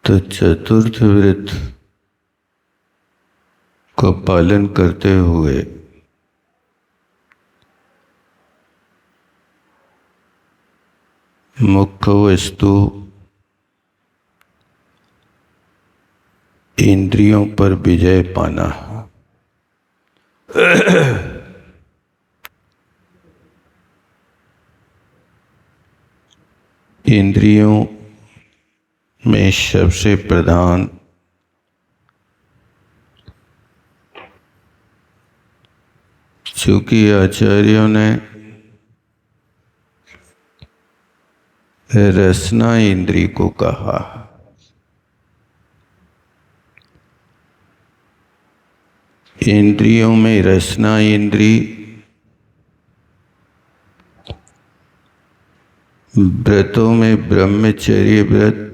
तो चतुर्थ व्रत का पालन करते हुए मुख्य वस्तु इंद्रियों पर विजय पाना। इंद्रियों में सबसे प्रधान चूंकि आचार्यों ने रसना इंद्री को कहा, इंद्रियों में रसना इंद्री व्रतों में ब्रह्मचर्य व्रत,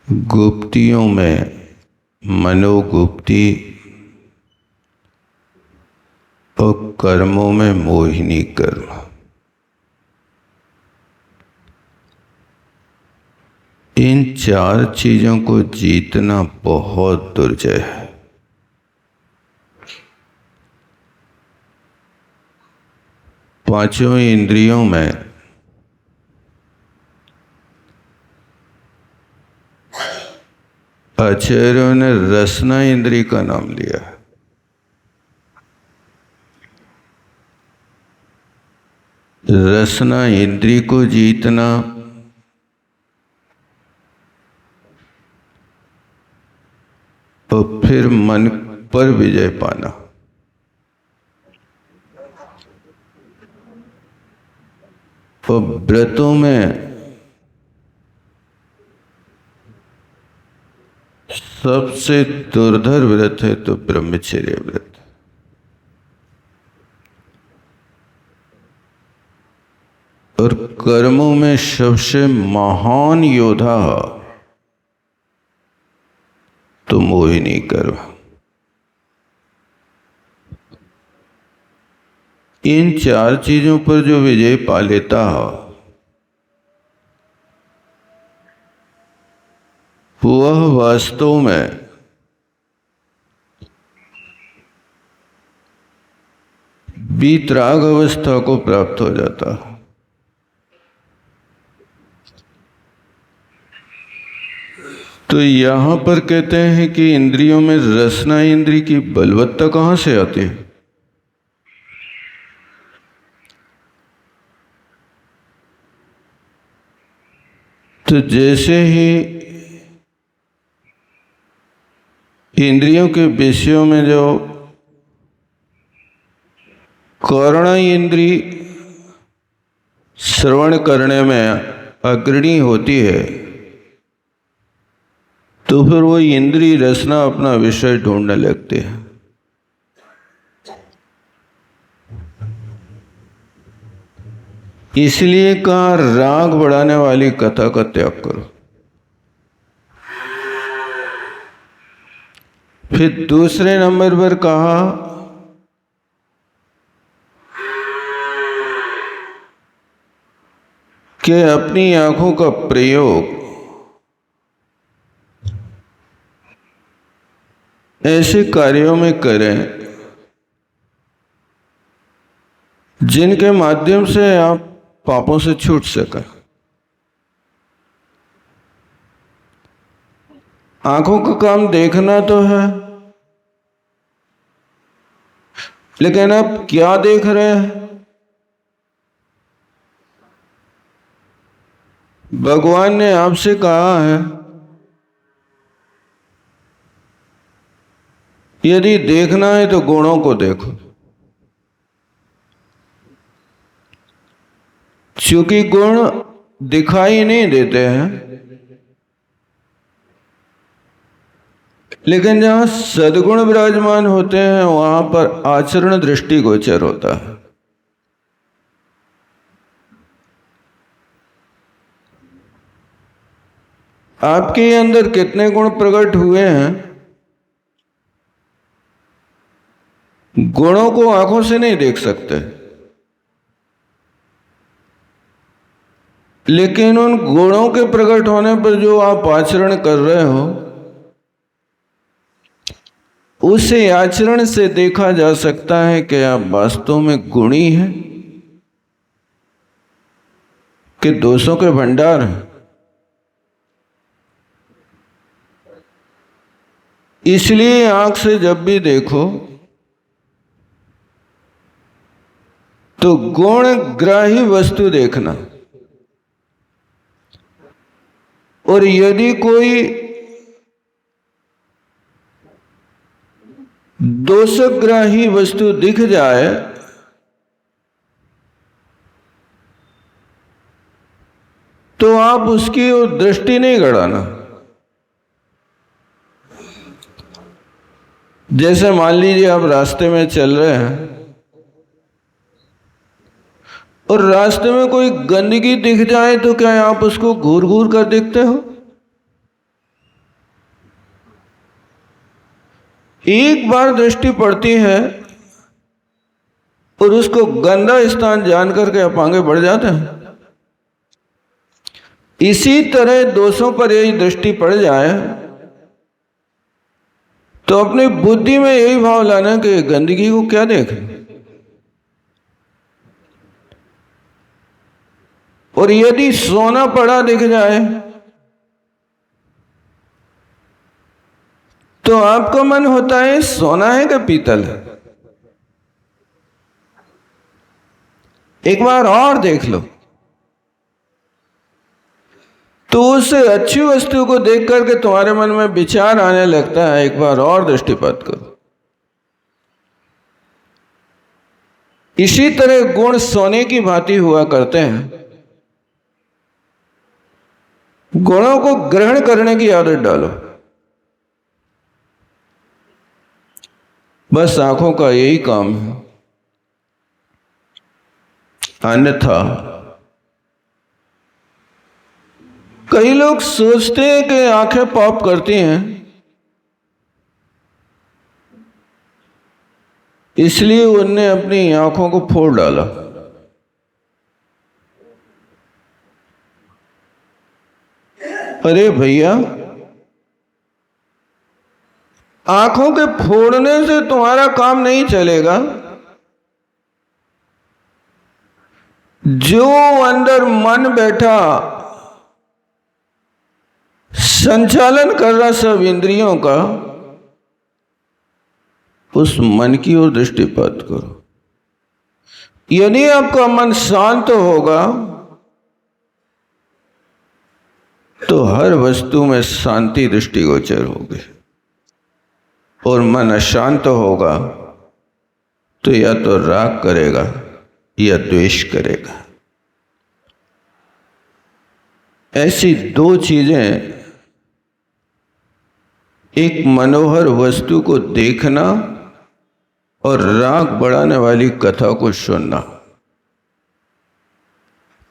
गुप्तियों में मनोगुप्ती और कर्मों में मोहिनी कर्म। इन चार चीजों को जीतना बहुत दुर्जय है। पांचों इंद्रियों में आचार्यों ने रसना इंद्री का नाम लिया। रसना इंद्री को जीतना और फिर मन पर विजय पाना। और व्रतों में सबसे दुर्धर व्रत है तो ब्रह्मचर्य व्रत। और कर्मों में सबसे महान योद्धा तो मोहिनी कर्म। इन चार चीजों पर जो विजय पा लेता वह वास्तव में वीतराग अवस्था को प्राप्त हो जाता। तो यहां पर कहते हैं कि इंद्रियों में रसना इंद्री की बलवत्ता कहां से आती है? तो जैसे ही इंद्रियों के विषयों में जो कर्ण इंद्री श्रवण करने में अग्रणी होती है, तो फिर वो इंद्री रसना अपना विषय ढूंढने लगती है। इसलिए कहा राग बढ़ाने वाली कथा का त्याग करो। फिर दूसरे नंबर पर कहा कि अपनी आंखों का प्रयोग ऐसे कार्यों में करें जिनके माध्यम से आप पापों से छूट सकें। आंखों का काम देखना तो है, लेकिन आप क्या देख रहे हैं? भगवान ने आपसे कहा है यदि देखना है तो गुणों को देखो, क्योंकि गुण दिखाई नहीं देते हैं, लेकिन जहां सद्गुण विराजमान होते हैं वहां पर आचरण दृष्टिगोचर होता है। आपके अंदर कितने गुण प्रकट हुए हैं, गुणों को आंखों से नहीं देख सकते, लेकिन उन गुणों के प्रकट होने पर जो आप आचरण कर रहे हो, उसे आचरण से देखा जा सकता है कि आप वास्तव में गुणी हैं कि दोषों के भंडार हैं। इसलिए आंख से जब भी देखो तो गुण ग्राही वस्तु देखना, और यदि कोई दोषग्राही वस्तु दिख जाए तो आप उसकी ओर दृष्टि नहीं गड़ाना। जैसे मान लीजिए आप रास्ते में चल रहे हैं और रास्ते में कोई गंदगी दिख जाए तो क्या आप उसको घूर घूर कर देखते हो? एक बार दृष्टि पड़ती है और उसको गंदा स्थान जान करके आप आगे बढ़ जाते हैं। इसी तरह दोषों पर यही दृष्टि पड़ जाए तो अपनी बुद्धि में यही भाव लाना कि गंदगी को क्या देखें, और यदि सोना पड़ा दिख जाए तो आपका मन होता है सोना है कि पीतल है, एक बार और देख लो। तो उस अच्छी वस्तु को देख करके तुम्हारे मन में विचार आने लगता है, एक बार और दृष्टिपात करो। इसी तरह गुण सोने की भांति हुआ करते हैं। गुणों को ग्रहण करने की आदत डालो। बस आंखों का यही काम है, अन्यथा कई लोग सोचते हैं कि आंखें पाप करती हैं, इसलिए उनने अपनी आंखों को फोड़ डाला। अरे भैया, आंखों के फोड़ने से तुम्हारा काम नहीं चलेगा। जो अंदर मन बैठा संचालन कर रहा सब इंद्रियों का, उस मन की ओर दृष्टिपात करो। यदि आपका मन शांत होगा तो हर वस्तु में शांति दृष्टिगोचर होगी, और मन अशांत होगा तो या तो राग करेगा या द्वेष करेगा। ऐसी दो चीजें, एक मनोहर वस्तु को देखना और राग बढ़ाने वाली कथा को सुनना।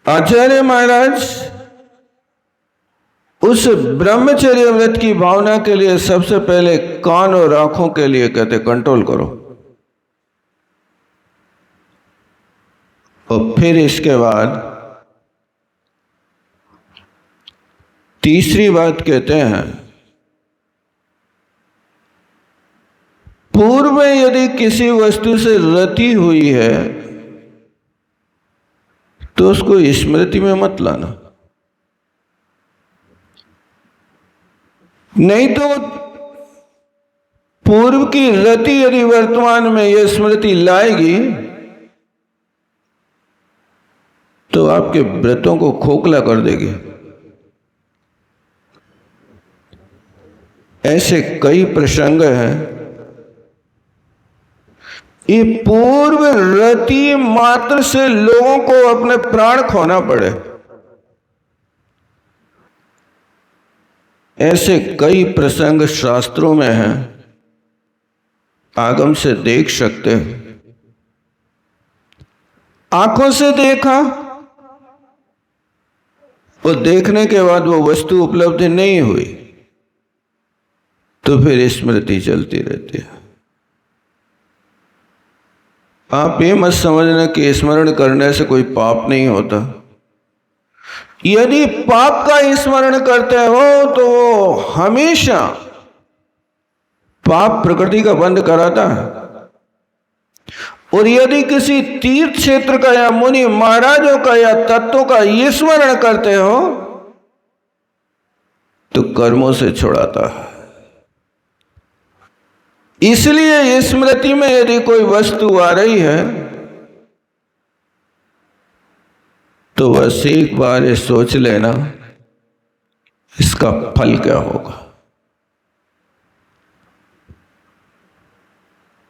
आचार्य महाराज उस ब्रह्मचर्य व्रत की भावना के लिए सबसे पहले कान और आंखों के लिए कहते कंट्रोल करो, और फिर इसके बाद तीसरी बात कहते हैं, पूर्व में यदि किसी वस्तु से रति हुई है तो उसको स्मृति में मत लाना। नहीं तो पूर्व की रति यदि वर्तमान में यह स्मृति लाएगी तो आपके व्रतों को खोखला कर देगी। ऐसे कई प्रसंग हैं। ये पूर्व रति मात्र से लोगों को अपने प्राण खोना पड़े, ऐसे कई प्रसंग शास्त्रों में हैं, आगम से देख सकते हैं। आंखों से देखा और देखने के बाद वो वस्तु उपलब्ध नहीं हुई तो फिर स्मृति चलती रहती है। आप ये मत समझना कि स्मरण करने से कोई पाप नहीं होता। यदि पाप का स्मरण करते हो तो वो हमेशा पाप प्रकृति का बंद कराता है। और यदि किसी तीर्थ क्षेत्र का या मुनि महाराजों का या तत्वों का स्मरण करते हो तो कर्मों से छुड़ाता है। इसलिए स्मृति में यदि कोई वस्तु आ रही है तो बस एक बार ये सोच लेना इसका फल क्या होगा।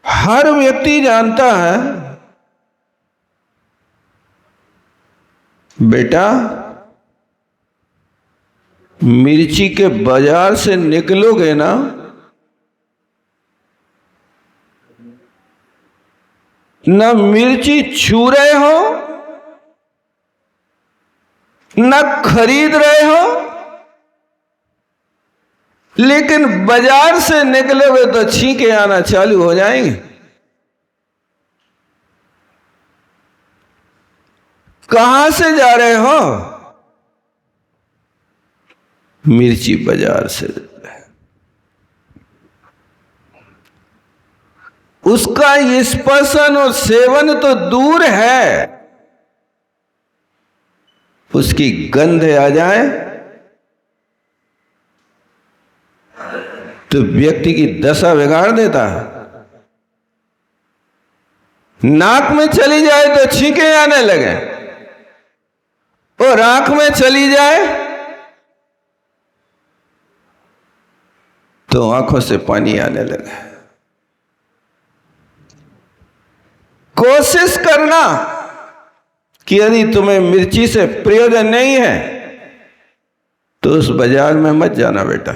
हर व्यक्ति जानता है बेटा मिर्ची के बाजार से निकलोगे ना न मिर्ची छू रहे हो न खरीद रहे हो, लेकिन बाजार से निकलोगे तो छींके आना चालू हो जाएंगे। कहां से जा रहे हो? मिर्ची बाजार से। उसका स्पर्शन और सेवन तो दूर है, उसकी गंध आ जाए तो व्यक्ति की दशा बिगाड़ देता है। नाक में चली जाए तो छींके आने लगे और आंख में चली जाए तो आंखों से पानी आने लगे। कोशिश करना कि यदि तुम्हें मिर्ची से प्रयोजन नहीं है तो उस बाजार में मत जाना बेटा।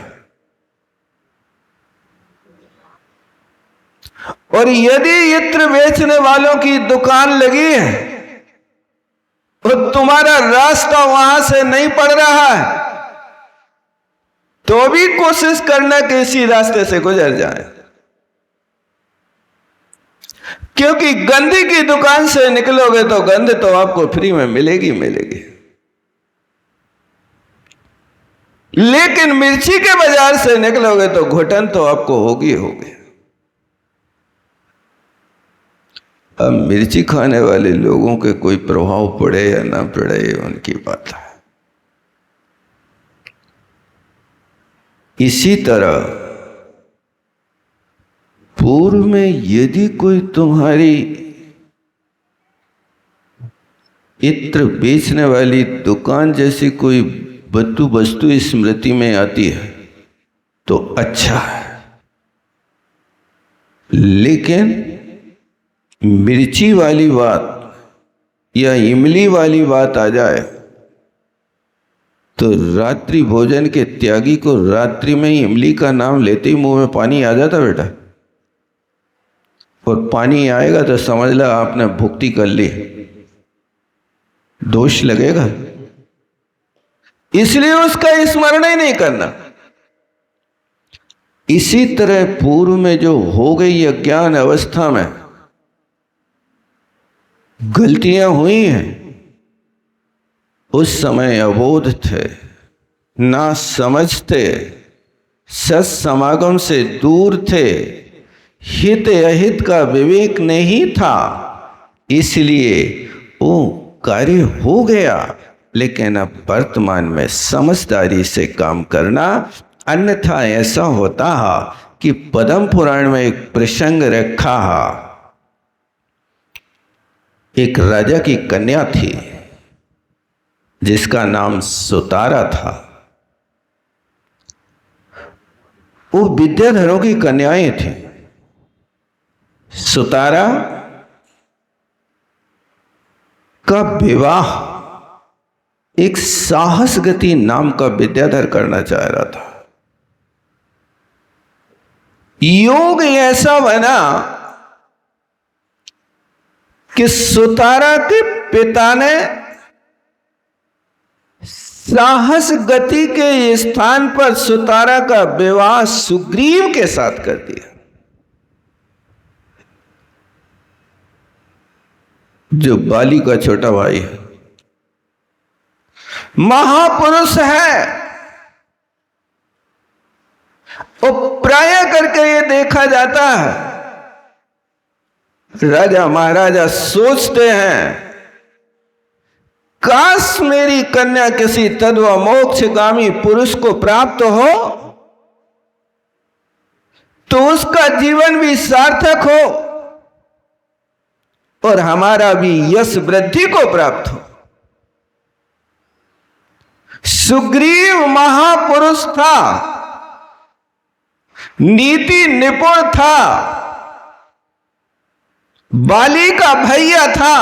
और यदि इत्र बेचने वालों की दुकान लगी है और तुम्हारा रास्ता वहां से नहीं पड़ रहा है तो भी कोशिश करना कि इसी रास्ते से गुजर जाए, क्योंकि गंदी की दुकान से निकलोगे तो गंध तो आपको फ्री में मिलेगी मिलेगी, लेकिन मिर्ची के बाजार से निकलोगे तो घुटन तो आपको होगी होगी। अब मिर्ची खाने वाले लोगों के कोई प्रभाव पड़े या ना पड़े उनकी बात है। इसी तरह पूर्व में यदि कोई तुम्हारी इत्र बेचने वाली दुकान जैसी कोई वस्तु स्मृति में आती है तो अच्छा है, लेकिन मिर्ची वाली बात या इमली वाली बात आ जाए तो रात्रि भोजन के त्यागी को रात्रि में ही इमली का नाम लेते ही मुंह में पानी आ जाता बेटा। और पानी आएगा तो समझ लो आपने भुक्ति कर ली, दोष लगेगा। इसलिए उसका स्मरण ही नहीं करना। इसी तरह पूर्व में जो हो गई अज्ञान अवस्था में गलतियां हुई हैं, उस समय अबोध थे, ना समझते, सत्समागम से दूर थे, हित अहित का विवेक नहीं था, इसलिए वो कार्य हो गया। लेकिन अब वर्तमान में समझदारी से काम करना, अन्यथा ऐसा होता है कि पद्म पुराण में एक प्रसंग रखा है। एक राजा की कन्या थी जिसका नाम सुतारा था। वो विद्याधरों की कन्याएं थी। सुतारा का विवाह एक साहसगति नाम का विद्याधर करना चाह रहा था। योग ऐसा बना कि सुतारा के पिता ने साहस गति के स्थान पर सुतारा का विवाह सुग्रीव के साथ कर दिया, जो बाली का छोटा भाई है। महापुरुष है। और प्राय करके ये देखा जाता है, राजा महाराजा सोचते हैं काश मेरी कन्या किसी तत्व मोक्षगामी पुरुष को प्राप्त हो तो उसका जीवन भी सार्थक हो और हमारा भी यश वृद्धि को प्राप्त हो। सुग्रीव महापुरुष था, नीति निपुण था, बाली का भैया था,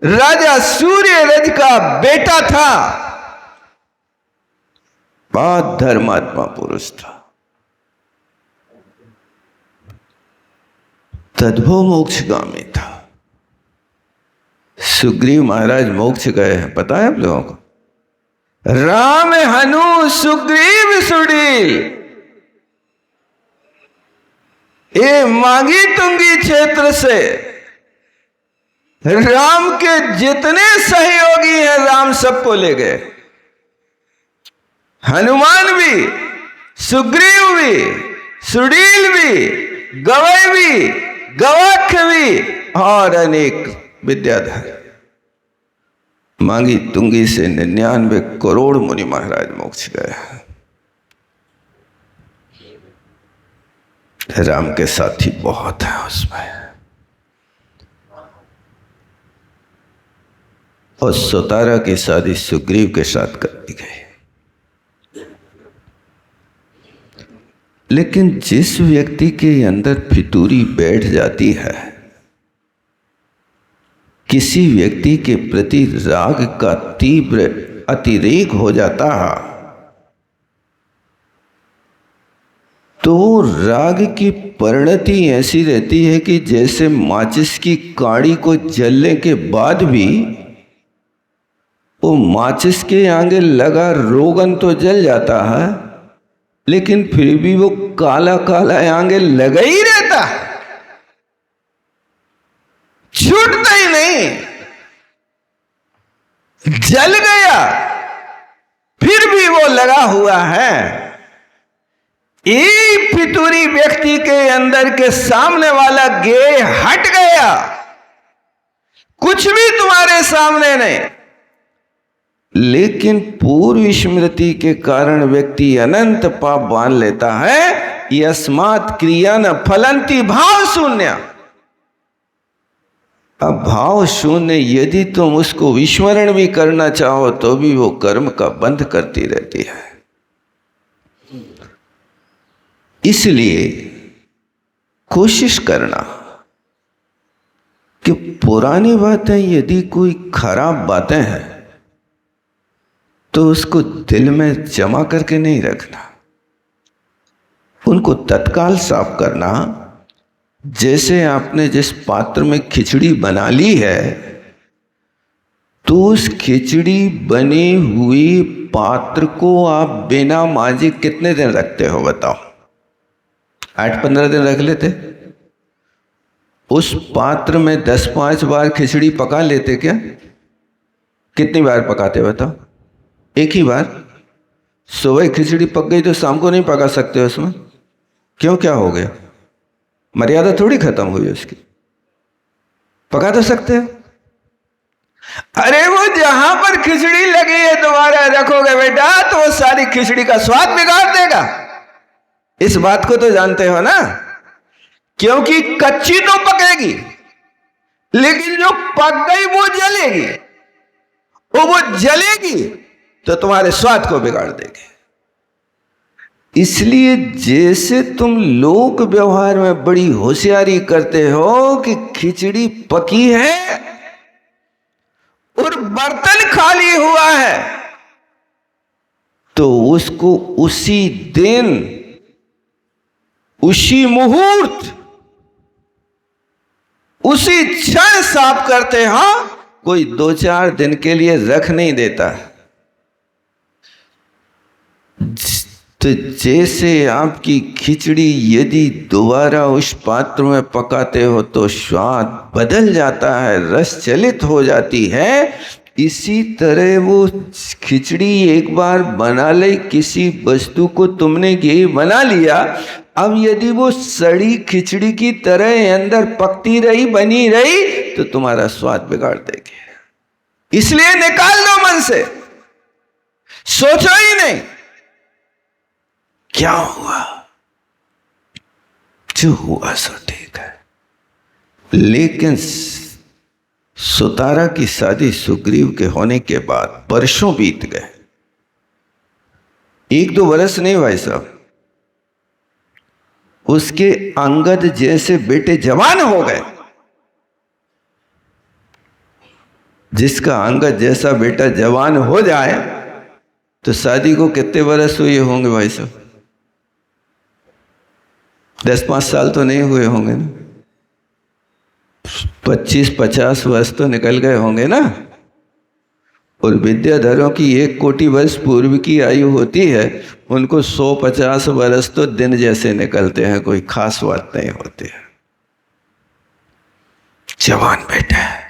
राजा सूर्यरज का बेटा था, बहुत धर्मात्मा पुरुष था। तद्भव मोक्षगामी था। सुग्रीव महाराज मोक्ष गए हैं, पता है आप लोगों को? राम हनु सुग्रीव सुडील, ये मांगी तुंगी क्षेत्र से राम के जितने सहयोगी हैं राम सबको ले गए। हनुमान भी, सुग्रीव भी, सुडील भी, गवय भी, गवाक्ष भी और अनेक विद्याधर। मांगी तुंगी से 99 करोड़ मुनि महाराज मोक्ष गए। राम के साथी बहुत हैं उसमें। और सुतारा की शादी सुग्रीव के साथ कर दी गई। लेकिन जिस व्यक्ति के अंदर फितूरी बैठ जाती है, किसी व्यक्ति के प्रति राग का तीव्र अतिरेक हो जाता है, तो राग की परिणति ऐसी रहती है कि जैसे माचिस की काड़ी को जलने के बाद भी वो माचिस के आगे लगा रोगन तो जल जाता है, लेकिन फिर भी वो काला काला आगे लगा ही रहता है, छूटता ही नहीं। जल गया फिर भी वो लगा हुआ है। एक फितूरी व्यक्ति के अंदर के सामने वाला गेय हट गया, कुछ भी तुम्हारे सामने नहीं, लेकिन पूर्व स्मृति के कारण व्यक्ति अनंत पाप बांध लेता है। यस्मात् क्रिया न फलंती भाव शून्य। अब भाव शून्य यदि तुम उसको विस्मरण भी करना चाहो तो भी वो कर्म का बंध करती रहती है। इसलिए कोशिश करना कि पुरानी बातें यदि कोई खराब बातें हैं तो उसको दिल में जमा करके नहीं रखना, उनको तत्काल साफ करना। जैसे आपने जिस पात्र में खिचड़ी बना ली है तो उस खिचड़ी बनी हुई पात्र को आप बिना मांजे कितने दिन रखते हो बताओ? 8-15 दिन रख लेते? उस पात्र में 10-5 बार खिचड़ी पका लेते क्या? कितनी बार पकाते बताओ? एक ही बार। सुबह खिचड़ी पक गई तो शाम को नहीं पका सकते उसमें? क्यों, क्या हो गया? मर्यादा थोड़ी खत्म हुई उसकी, पका तो सकते हो। अरे वो जहां पर खिचड़ी लगी है दोबारा रखोगे बेटा तो वो सारी खिचड़ी का स्वाद बिगाड़ देगा। इस बात को तो जानते हो ना, क्योंकि कच्ची तो पकेगी लेकिन जो पक गई वो जलेगी, वो जलेगी तो तुम्हारे स्वाद को बिगाड़ देगी। इसलिए जैसे तुम लोक व्यवहार में बड़ी होशियारी करते हो कि खिचड़ी पकी है और बर्तन खाली हुआ है, तो उसको उसी दिन, उसी मुहूर्त, उसी क्षण साफ करते हो। कोई 2-4 दिन के लिए रख नहीं देता। तो जैसे आपकी खिचड़ी यदि दोबारा उस पात्र में पकाते हो तो स्वाद बदल जाता है, रस चलित हो जाती है। इसी तरह वो खिचड़ी एक बार बना ले, किसी वस्तु को तुमने ये बना लिया, अब यदि वो सड़ी खिचड़ी की तरह अंदर पकती रही, बनी रही, तो तुम्हारा स्वाद बिगाड़ देगी। इसलिए निकाल दो मन से, सोचो ही नहीं क्या हुआ, जो हुआ सो ठीक है। लेकिन सुतारा की शादी सुग्रीव के होने के बाद वर्षों बीत गए, 1-2 वर्ष नहीं भाई साहब, उसके अंगद जैसे बेटे जवान हो गए। जिसका अंगद जैसा बेटा जवान हो जाए तो शादी को कितने वर्ष हुए होंगे भाई साहब? 10-5 साल तो नहीं हुए होंगे ना, 25-50 वर्ष तो निकल गए होंगे ना। और विद्याधरों की 1 कोटि वर्ष पूर्व की आयु होती है, उनको 150 वर्ष तो दिन जैसे निकलते हैं, कोई खास बात नहीं होती है। जवान बेटा है,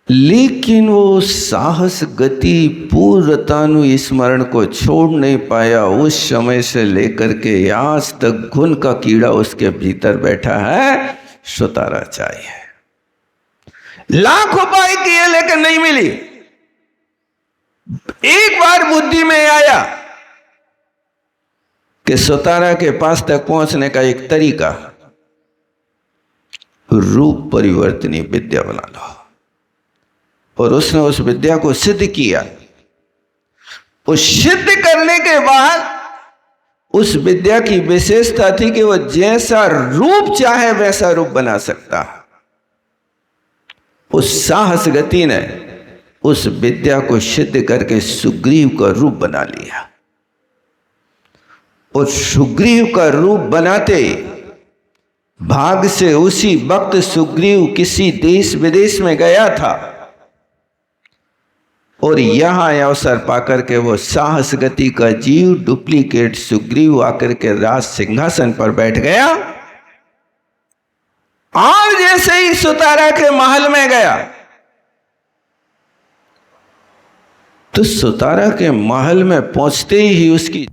लेकिन वो साहस, गति, पूर्णतानु स्मरण को छोड़ नहीं पाया। उस समय से लेकर के आज तक घुन का कीड़ा उसके भीतर बैठा है, सुतारा चाहिए। लाख उपाय किए लेकिन नहीं मिली। एक बार बुद्धि में आया कि सुतारा के पास तक पहुंचने का एक तरीका, रूप परिवर्तनी विद्या बना लो। और उसने उस विद्या को सिद्ध किया। उस सिद्ध करने के बाद उस विद्या की विशेषता थी कि वह जैसा रूप चाहे वैसा रूप बना सकता। उस साहस गति ने उस विद्या को सिद्ध करके सुग्रीव का रूप बना लिया। और सुग्रीव का रूप बनाते भाग से उसी वक्त सुग्रीव किसी देश विदेश में गया था, और यहां अवसर पाकर के वो साहस गति का जीव डुप्लीकेट सुग्रीव आकर के राज सिंहासन पर बैठ गया। और जैसे ही सुतारा के महल में गया तो सुतारा के महल में पहुंचते ही उसकी